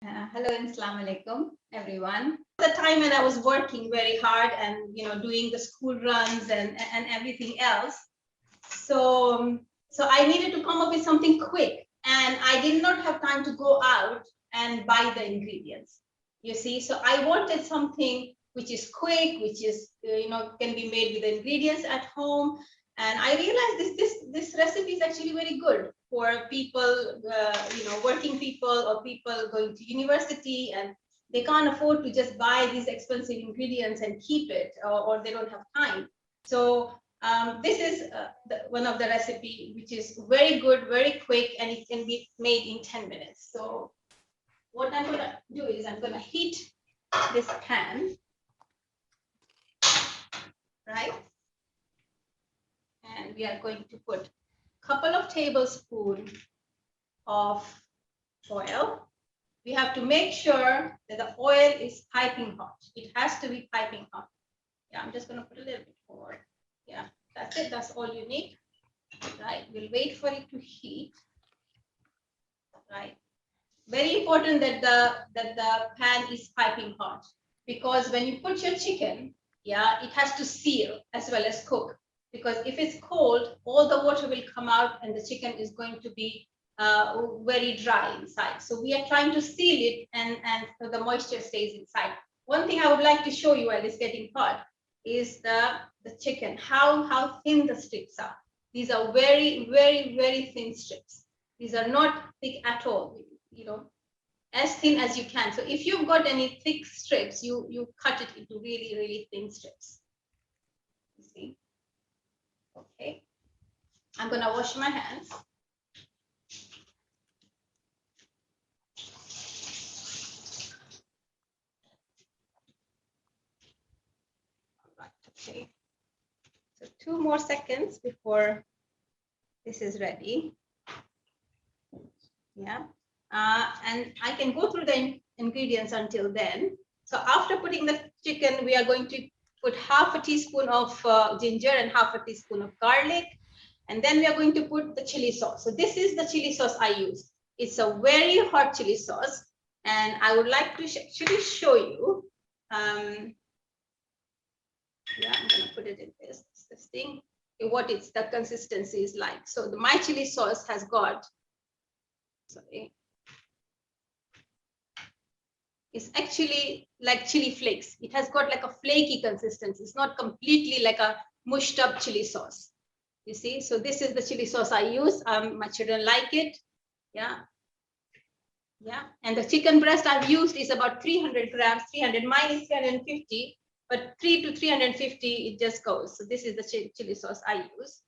Hello and Assalamu alaikum, everyone. The time when I was working very hard and doing the school runs and everything else, so I needed to come up with something quick, and I did not have time to go out and buy the ingredients. You see, so I wanted something which is quick, which is can be made with the ingredients at home, and I realized this recipe is actually very good for people, working people or people going to university, and they can't afford to just buy these expensive ingredients and keep it, or they don't have time. So this is one of the recipe which is very good, very quick, and it can be made in 10 minutes. So what I'm going to do is I'm going to heat this pan, right? And we are going to put a couple of tablespoons of oil. We have to make sure that the oil is piping hot. It has to be piping hot. Yeah, I'm just going to put a little bit more. Yeah, that's it. That's all you need. Right. We'll wait for it to heat. Right. Very important that the pan is piping hot, because when you put your chicken, yeah, it has to seal as well as cook. Because if it's cold, all the water will come out and the chicken is going to be very dry inside. So we are trying to seal it, and so the moisture stays inside. One thing I would like to show you while it's getting hot is the chicken, how thin the strips are. These are very, very, very thin strips. These are not thick at all, as thin as you can. So if you've got any thick strips, you cut it into really, really thin strips. You see? Okay. I'm going to wash my hands. Okay, so 2 more seconds before this is ready. Yeah, and I can go through the ingredients until then. So after putting the chicken, we are going to put half a teaspoon of ginger and half a teaspoon of garlic, and then we are going to put the chili sauce. So this is the chili sauce I use. It's a very hot chili sauce, and I would like to actually show you. Yeah, I'm going to put it in this thing, what it's the consistency is like. So my chili sauce has got, it's actually like chili flakes. It has got like a flaky consistency. It's not completely like a mushed up chili sauce. You see, so this is the chili sauce I use. My children like it. Yeah. Yeah, and the chicken breast I've used is about 300 grams, 300, mine is 350. But 3 to 350, it just goes. So this is the chili sauce I use.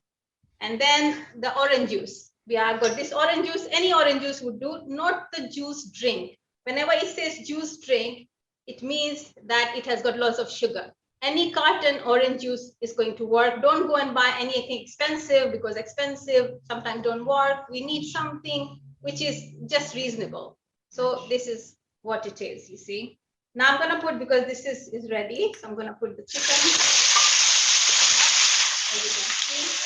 And then the orange juice. We have got this orange juice. Any orange juice would do, not the juice drink. Whenever it says juice drink, it means that it has got lots of sugar. Any carton orange juice is going to work. Don't go and buy anything expensive, because expensive sometimes don't work. We need something which is just reasonable. So this is what it is, you see. Now I'm going to put, because this is ready, so I'm going to put the chicken. As you can see.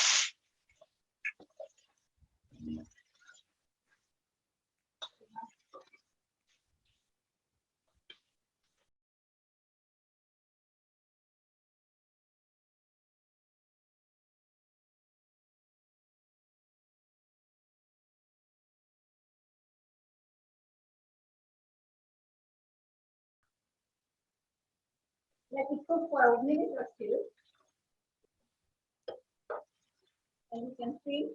Let it cook for a minute or two. And you can see.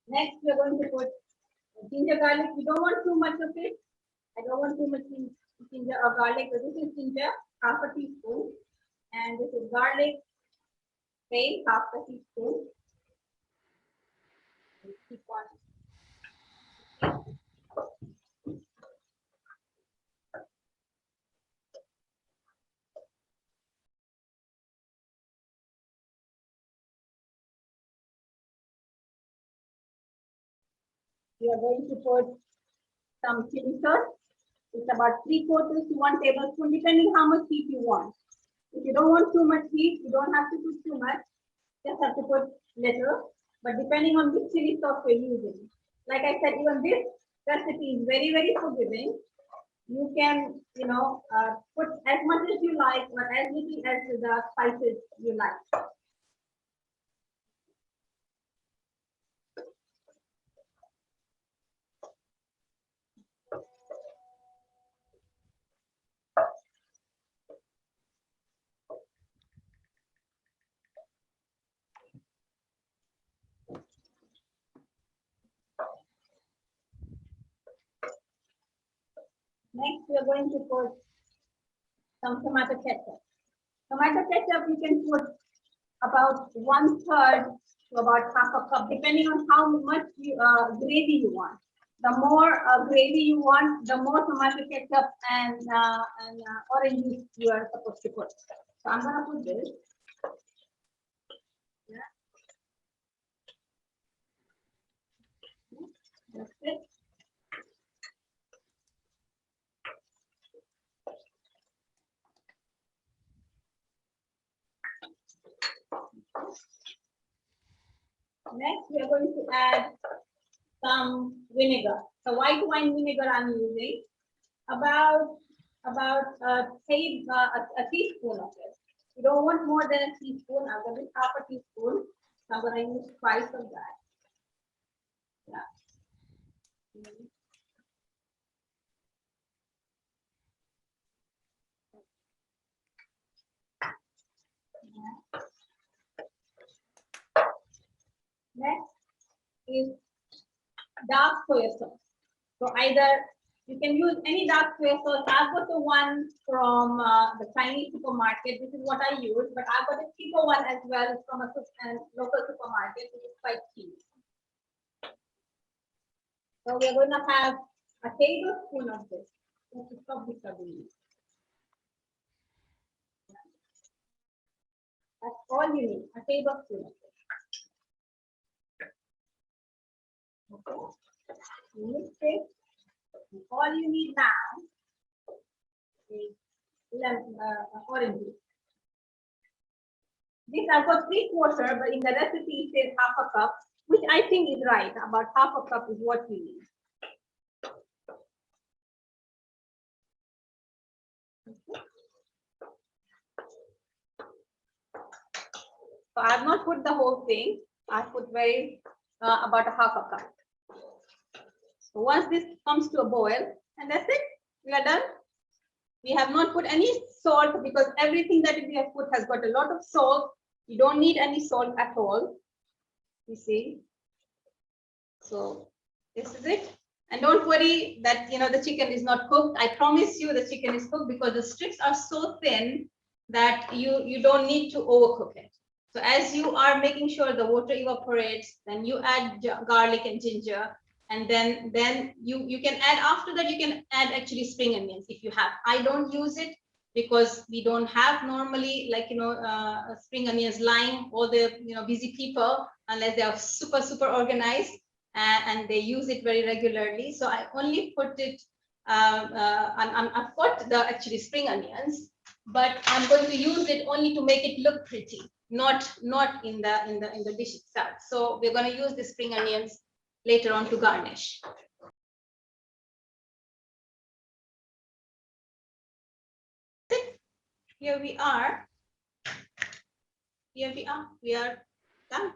Next, we're going to put ginger garlic. We don't want too much of it. I don't want too much ginger or garlic. So this is ginger, half a teaspoon. And this is garlic, paste, half a teaspoon. Keep on. We are going to put some chili sauce. It's about 3/4 to 1 tablespoon, depending how much heat you want. If you don't want too much heat, you don't have to put too much. Just have to put little. but depending on which chili sauce you're using. Like I said, even this recipe is very, very forgiving. You can, put as much as you like, or as little as the spices you like. Next, we are going to put some tomato ketchup. Tomato ketchup, you can put about 1/3 to about 1/2 cup, depending on how much gravy you want. The more gravy you want, the more tomato ketchup and orange juice you are supposed to put. So I'm going to put this. Yeah. That's it. Next, we are going to add some vinegar. So white wine vinegar I'm using about a teaspoon of it. You don't want more than a teaspoon. I'm going to use 1/2 teaspoon. So I'm going to use twice of that. Yeah. Next is dark soya sauce. So either you can use any dark soya sauce. I've got the one from the Chinese supermarket. This is what I use, but I've got a cheaper one as well from a local supermarket, which is quite cheap. So we're going to have a tablespoon of this. Let's stop this again. That's all you need, a tablespoon of this. Okay. Mix it. All you need now is orange juice. This I've got 3/4, but in the recipe it says 1/2 cup, which I think is right. About 1/2 cup is what you need. Okay. So I have not put the whole thing. I put about 1/2 cup. So once this comes to a boil, and that's it, we are done. We have not put any salt because everything that we have put has got a lot of salt. You don't need any salt at all. You see. So this is it. And don't worry that the chicken is not cooked. I promise you the chicken is cooked because the strips are so thin that you don't need to overcook it. So as you are making sure the water evaporates, then you add garlic and ginger, and then you can add, after that you can add actually spring onions if you have. I don't use it because we don't have normally spring onions lying, all the busy people, unless they are super organized and they use it very regularly. So I only put it I've got the actually spring onions, but I'm going to use it only to make it look pretty, not in the dish itself. So we're going to use the spring onions later on to garnish. Here we are. We are done.